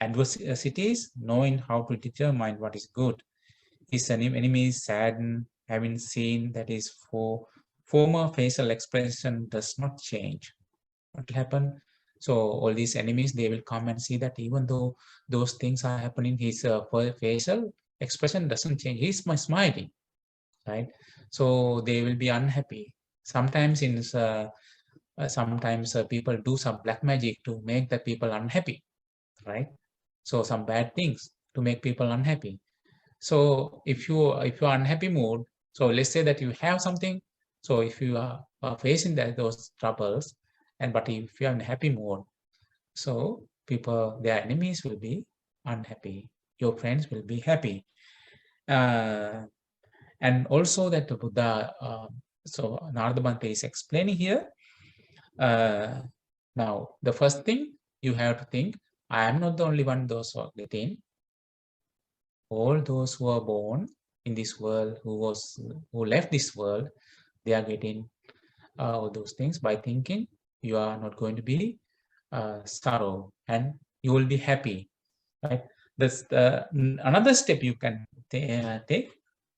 adversities, knowing how to determine what is good, his enemies sadden, having seen that his former facial expression does not change. What will happen? So all these enemies, they will come and see that even though those things are happening, his facial expression doesn't change. He's smiling, right? So they will be unhappy. Sometimes people do some black magic to make the people unhappy, right? So some bad things to make people unhappy. So if you're unhappy mood, so let's say that you have something. So if you are facing those troubles, but if you are in happy mood, so their enemies will be unhappy. Your friends will be happy. And also that the Buddha, so Narada Bhante is explaining here. Now, the first thing you have to think, I am not the only one those who are getting. All those who are born in this world, who left this world, they are getting all those things by thinking you are not going to be sorrow and you will be happy, right? That's another step you can take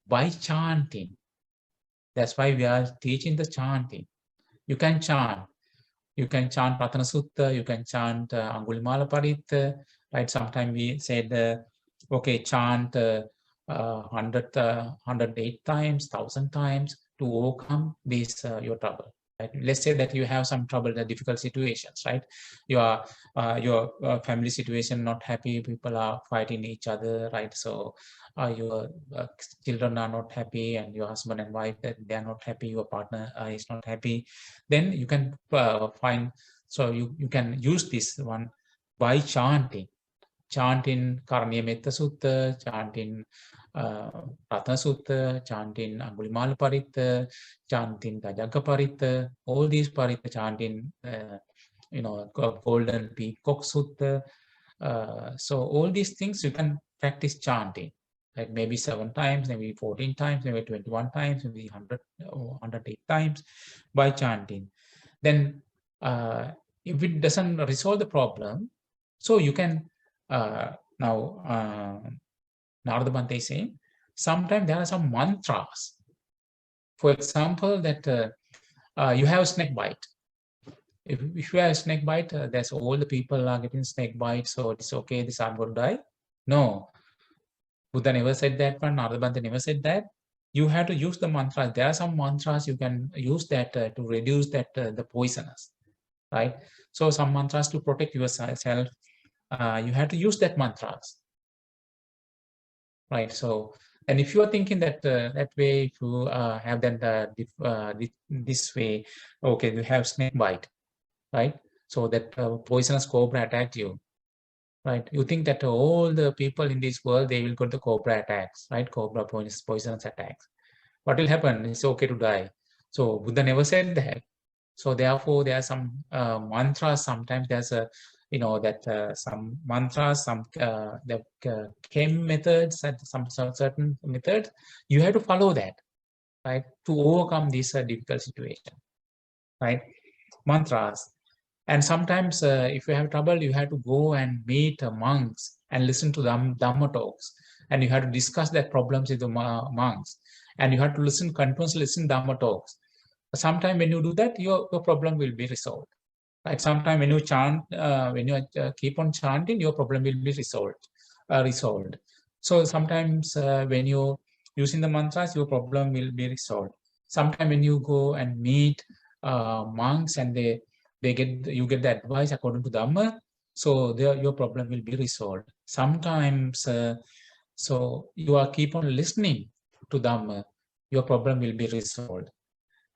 by chanting. That's why we are teaching the chanting. You can chant. You can chant Nāradasutta, you can chant Angulimala Paritta, right? Sometimes we said, okay, chant 108 times, 1,000 times to overcome this your trouble. Right? Let's say that you have some trouble, the difficult situations, right? Your family situation not happy, people are fighting each other, right? So your children are not happy, and your husband and wife that they are not happy, your partner is not happy. Then you can find, so you can use this one by chanting Karaniya Metta Sutta, chanting Ratana Sutta, chanting Angulimala Paritta, chanting Dajagga Paritta, all these Paritta, chanting Golden Peacock Sutta. So all these things you can practice chanting, like maybe 7 times, maybe 14 times, maybe 21 times, maybe 100 or 108 times by chanting. Then if it doesn't resolve the problem, so you can now Narada Bhante is saying, sometimes there are some mantras. For example, that you have a snake bite. If you have a snake bite, that's all the people are getting snake bite, so it's okay, this I'm going to die. No, Buddha never said that one, Narada Bhante never said that. You have to use the mantras. There are some mantras you can use that to reduce that the poisonous, right? So some mantras to protect yourself, you have to use that mantras, right? So, and if you are thinking that that way, if you have that this way, okay, you have snake bite, right? So that poisonous cobra attacked you, right? You think that all the people in this world, they will go to cobra attacks, right? Cobra poisonous attacks. What will happen? It's okay to die. So Buddha never said that. So therefore, there are some mantras. Sometimes there's a, some mantras, some the chem methods, and some certain methods. You have to follow that, right, to overcome this difficult situation, right? Mantras. And sometimes, if you have trouble, you have to go and meet monks and listen to them Dhamma talks, and you have to discuss that problems with the monks. and you have to listen, continuously listen Dhamma talks. Sometime when you do that, your problem will be resolved. Right? Sometime when you chant, when you keep on chanting, your problem will be resolved. So sometimes when you using the mantras, your problem will be resolved. Sometimes when you go and meet monks and you get the advice according to Dhamma, so your problem will be resolved. Sometimes so you are keep on listening to Dhamma, your problem will be resolved,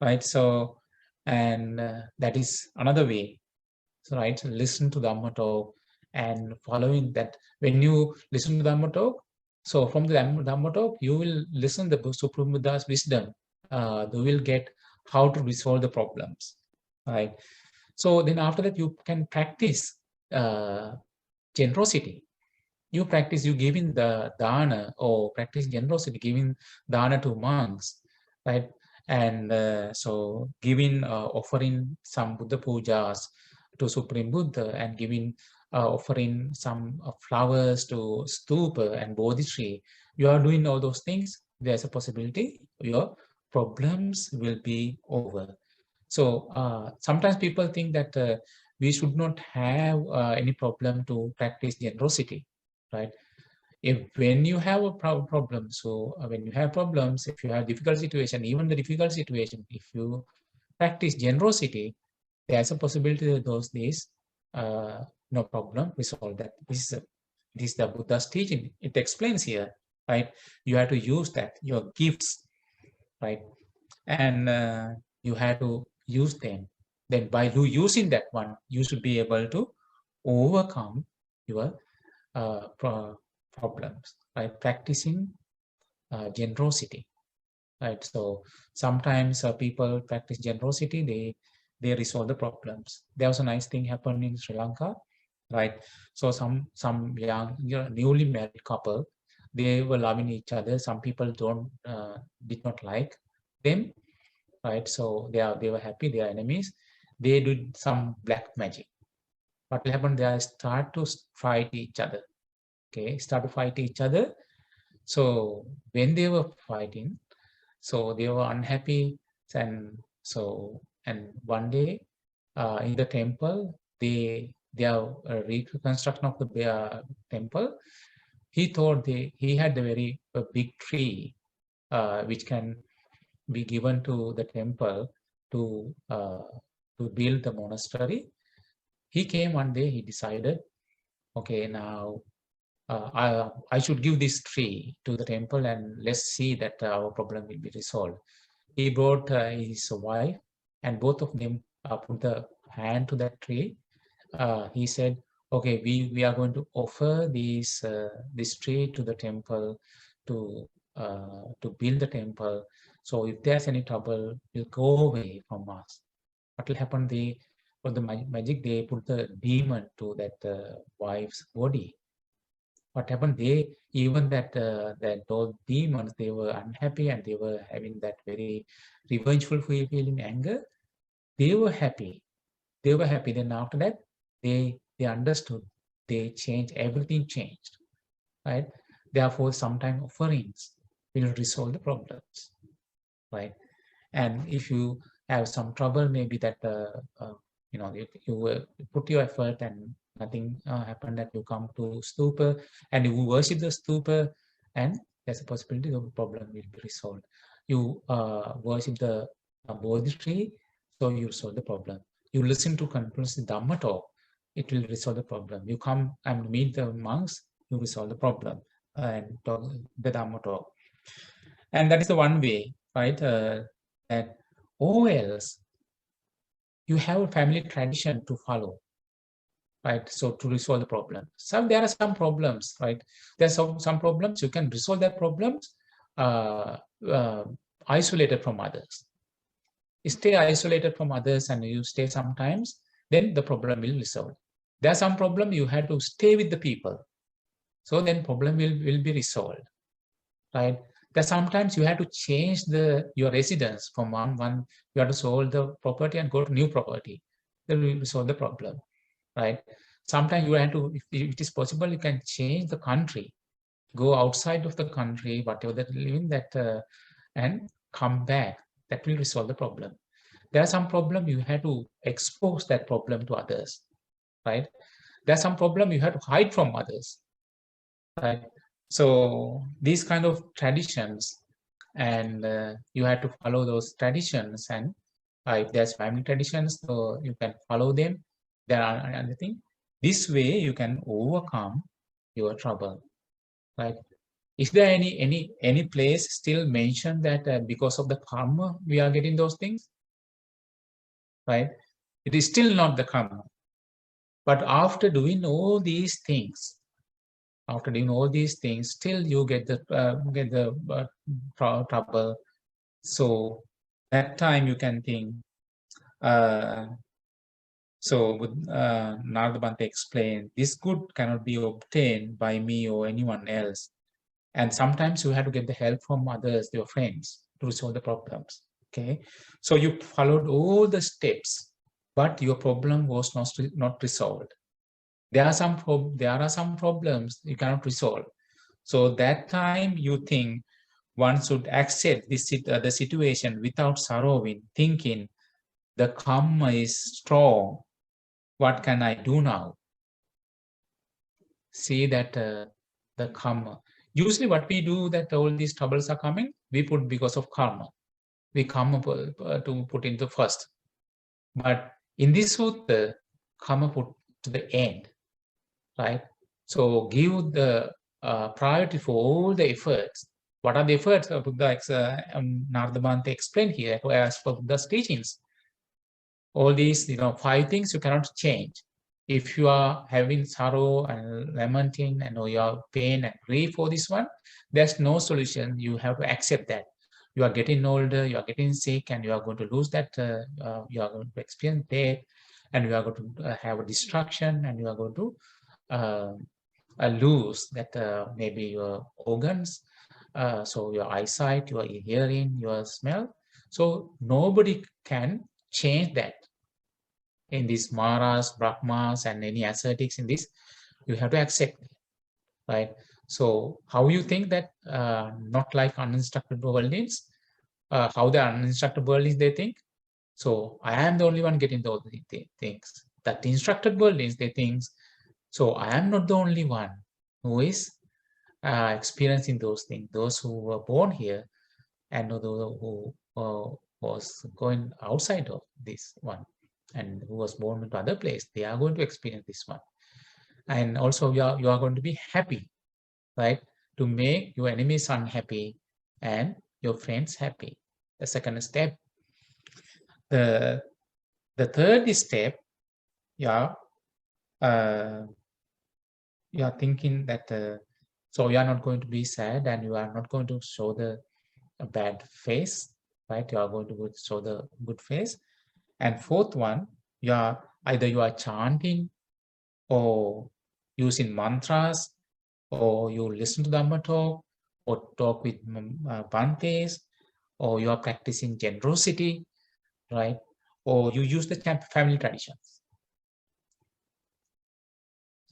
right? So, and that is another way. So, right, so listen to Dhamma talk and following that. When you listen to Dhamma talk, so from the Dhamma talk, you will listen the Supreme Buddha's wisdom. You will get how to resolve the problems, right? So then after that, you can practice generosity. You practice, you giving the dana or practice generosity, giving dana to monks, right? And so giving, offering some Buddha pujas to Supreme Buddha and giving, offering some flowers to stupa and bodhi tree. You are doing all those things, there's a possibility your problems will be over. So sometimes people think that we should not have any problem to practice generosity, right? If when you have a problem, so when you have problems, if you have difficult situation, even the difficult situation, if you practice generosity, there's a possibility that those days, no problem, resolve that. This is the Buddha's teaching. It explains here, right? You have to use that, your gifts, right? And you have to use them. Then by using that one, you should be able to overcome your problems by practicing generosity, right? So sometimes people practice generosity, they resolve the problems. There was a nice thing happened in Sri Lanka, right? So some young, newly married couple, they were loving each other. Some people did not like them, right? So they were happy, they are enemies. They did some black magic. What will happen? They start to fight each other. Okay, start to fight each other. So when they were fighting, so they were unhappy, and one day in the temple, their reconstruction of the temple, he thought he had a very big tree which can be given to the temple to build the monastery. He came one day, he decided, okay, now I should give this tree to the temple and let's see that our problem will be resolved. He brought his wife and both of them put the hand to that tree. He said, okay, we are going to offer this tree to the temple to build the temple. So if there's any trouble, will go away from us. What will happen? For the magic, they put the demon to that wife's body. What happened? Even that those demons, they were unhappy and they were having that very revengeful feeling, anger. They were happy. They were happy. Then after that, they understood. They changed. Everything changed, right? Therefore, sometimes offerings will resolve the problems, right? And if you have some trouble, maybe that you put your effort and nothing happened, that you come to stupa and you worship the stupa, and there's a possibility the problem will be resolved. You worship the bodhi tree, so you solve the problem. You listen to continuously Dhamma talk, it will resolve the problem. You come and meet the monks, you resolve the problem and talk the Dhamma talk. And that is the one way, right? That or else you have a family tradition to follow, right? So to resolve the problem. There are some problems, right? There's some problems you can resolve that problems isolated from others. You stay isolated from others and you stay sometimes, then the problem will resolve. There are some problem you have to stay with the people. So then problem will be resolved, right? That sometimes you have to change your residence from one you have to sold the property and go to new property. Then we will solve the problem, right? Sometimes you have to, if it is possible, you can change the country, go outside of the country, whatever that live in that and come back. That will resolve the problem. There are some problem you have to expose that problem to others, right? There's some problem you have to hide from others, right? So these kind of traditions, and you have to follow those traditions. And if there's family traditions, so you can follow them. There are another thing. This way you can overcome your trouble, right? Is there any place still mentioned that because of the karma we are getting those things, right? It is still not the karma. But after doing all these things, still you get the trouble. So that time you can think. So Nāradasutta explained, this good cannot be obtained by me or anyone else. And sometimes you have to get the help from others, your friends, to resolve the problems. Okay, so you followed all the steps, but your problem was not resolved. There are some problems you cannot resolve. So that time you think one should accept the situation without sorrowing, thinking the karma is strong. What can I do now? See that the karma. Usually what we do, that all these troubles are coming, we put because of karma. We karma to put into first. But in this sutta, karma put to the end, right? So give the priority for all the efforts. What are the efforts? Nāradasutta explained here as per Buddha's teachings. All these, 5 things you cannot change. If you are having sorrow and lamenting and you are pain and grief for this one, there's no solution. You have to accept that. You are getting older, you are getting sick, and you are going to lose that, you are going to experience death, and you are going to have a destruction, and you are going to lose that maybe your organs, so your eyesight, your hearing, your smell. So nobody can change that. In these Maras, Brahmas, and any ascetics in this, you have to accept it, right? So how you think that not like uninstructed worldlings, how the uninstructed worldlings they think? So I am the only one getting those things. That instructed worldlings they think, so I am not the only one who is experiencing those things. Those who were born here and those who was going outside of this one and who was born into other place, they are going to experience this one. And also you are going to be happy, right? To make your enemies unhappy and your friends happy. The second step. The third step, yeah, you are thinking that so you are not going to be sad and you are not going to show the bad face, right? You are going to show the good face. And fourth one, either you are chanting or using mantras, or you listen to Dhamma talk, or talk with Bhantes, or you are practicing generosity, right? Or you use the family traditions.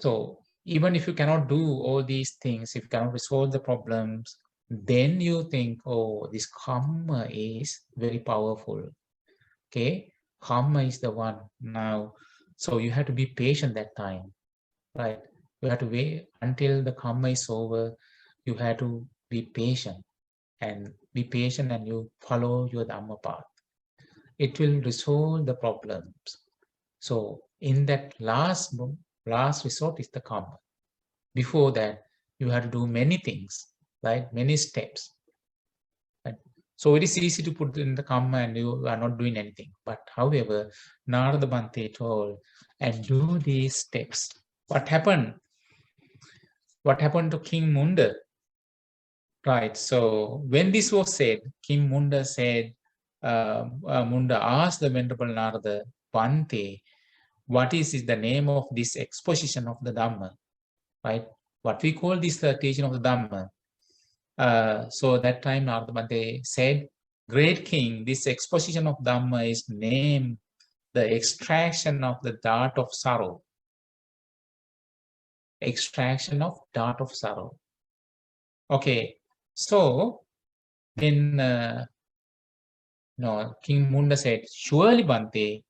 So even if you cannot do all these things, if you cannot resolve the problems, then you think, oh, this karma is very powerful. Okay, karma is the one now. So you have to be patient that time, right? You have to wait until the karma is over. You have to be patient and you follow your Dhamma path. It will resolve the problems. So in that last resort is the karma. Before that, you have to do many things, right? Many steps. Right? So it is easy to put in the karma and you are not doing anything. But however, Nāradasutta told, and do these steps. What happened? What happened to King Munda? Right. So when this was said, King Munda said, Munda asked the Venerable Narada, Bhante, what is the name of this exposition of the Dhamma? Right? What we call this teaching of the Dhamma. So that time Nāradasutta said, Great King, this exposition of Dhamma is named the extraction of the dart of sorrow. Extraction of dart of sorrow. Okay, so then no, King Munda said, surely Bante,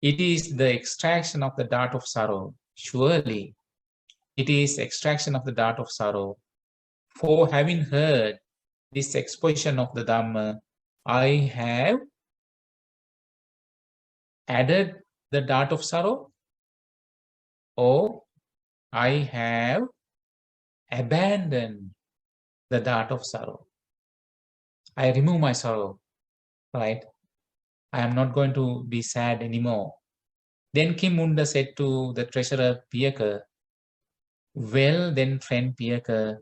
it is the extraction of the dart of sorrow. Surely it is extraction of the dart of sorrow. For having heard this exposition of the Dhamma, I have added the dart of sorrow, or I have abandoned the dart of sorrow. I remove my sorrow, right? I am not going to be sad anymore. Then King Munda said to the treasurer Piyaka, well then, friend Piyaka,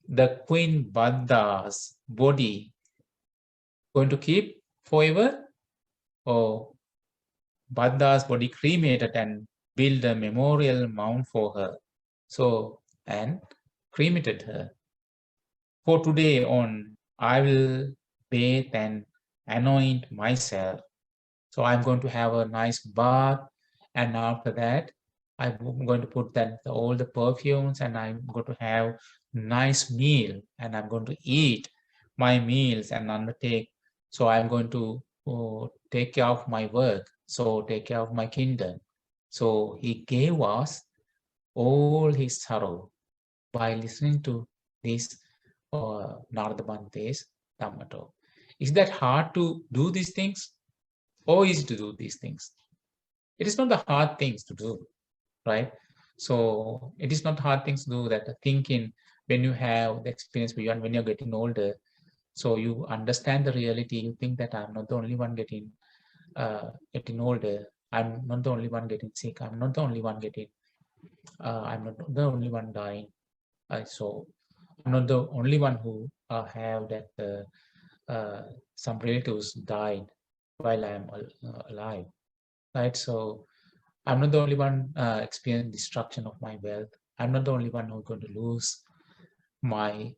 the Queen Badda's body going to keep forever, or Badda's body cremated and build a memorial mound for her? So, and cremated her. For today on, I will bathe and anoint myself. So I'm going to have a nice bath, and after that, I'm going to put that all the perfumes, and I'm going to have nice meal, and I'm going to eat my meals and undertake. So I'm going to take care of my work. So take care of my kingdom. So he gave us all his sorrow by listening to this Nāradasuttas Dhamma talk. Is that hard to do these things, or easy to do these things? It is not the hard things to do, right? So it is not hard things to do that thinking when you have the experience when you're getting older. So you understand the reality. You think that I'm not the only one getting older. I'm not the only one getting sick. I'm not the only one getting. I'm not the only one dying. So I'm not the only one who have that some relatives died while I'm alive, right? So I'm not the only one experiencing destruction of my wealth. I'm not the only one who's going to lose my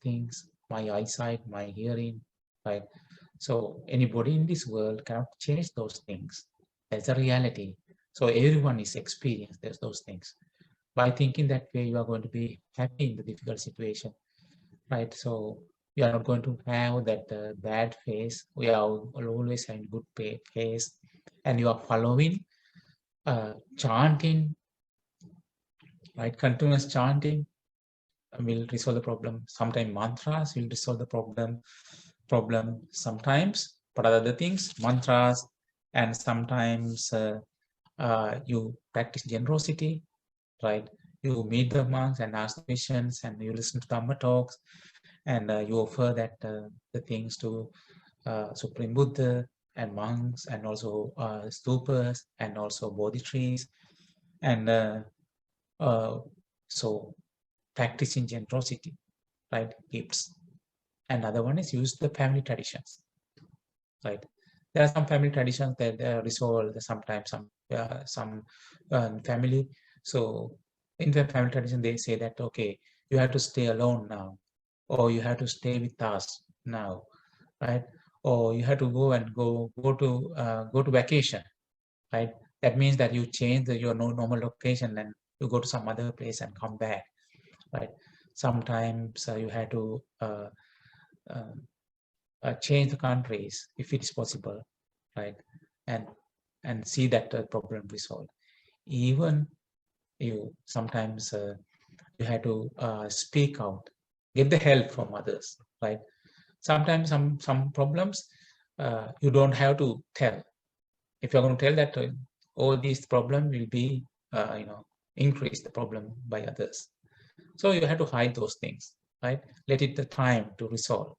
things, my eyesight, my hearing, right? So anybody in this world cannot change those things. That's a reality. So everyone is experiencing those things. By thinking that way, you are going to be happy in the difficult situation, right? So you are not going to have that bad phase. We are always having good phase, and you are following chanting, right? Continuous chanting will resolve the problem. Sometimes mantras will resolve the problem sometimes, but other things, mantras, and sometimes you practice generosity, right? You meet the monks and ask questions, and you listen to Dhamma talks, and you offer that the things to Supreme Buddha and monks, and also stupas, and also bodhi trees, and so practicing generosity, right? Gifts. Another one is use the family traditions, right? There are some family traditions that resolve sometimes some family. So in the family tradition, they say that okay, you have to stay alone now, or you have to stay with us now, right? Or you have to go to vacation, right? That means that you change your normal location and you go to some other place and come back, right? Sometimes you have to uh, change the countries if it is possible, right? And see that problem resolved. Even you sometimes you have to speak out, get the help from others, right? Sometimes some problems you don't have to tell. If you're going to tell that all these problem will be increase the problem by others. So you have to hide those things, right? Let it the time to resolve.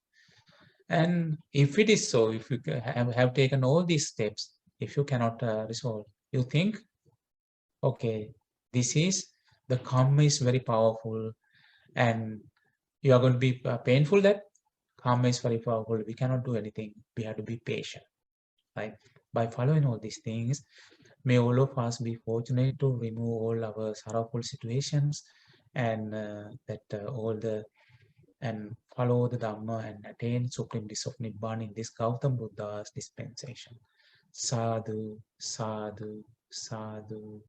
And if it is so, if you have taken all these steps, if you cannot resolve, you think, okay, this is the karma is very powerful, and you are going to be painful. That karma is very powerful. We cannot do anything. We have to be patient, right? By following all these things, may all of us be fortunate to remove all our sorrowful situations, and and follow the Dhamma and attain supreme bliss of Nibbana in this Gautam Buddha's dispensation. Sadhu, sadhu, sadhu.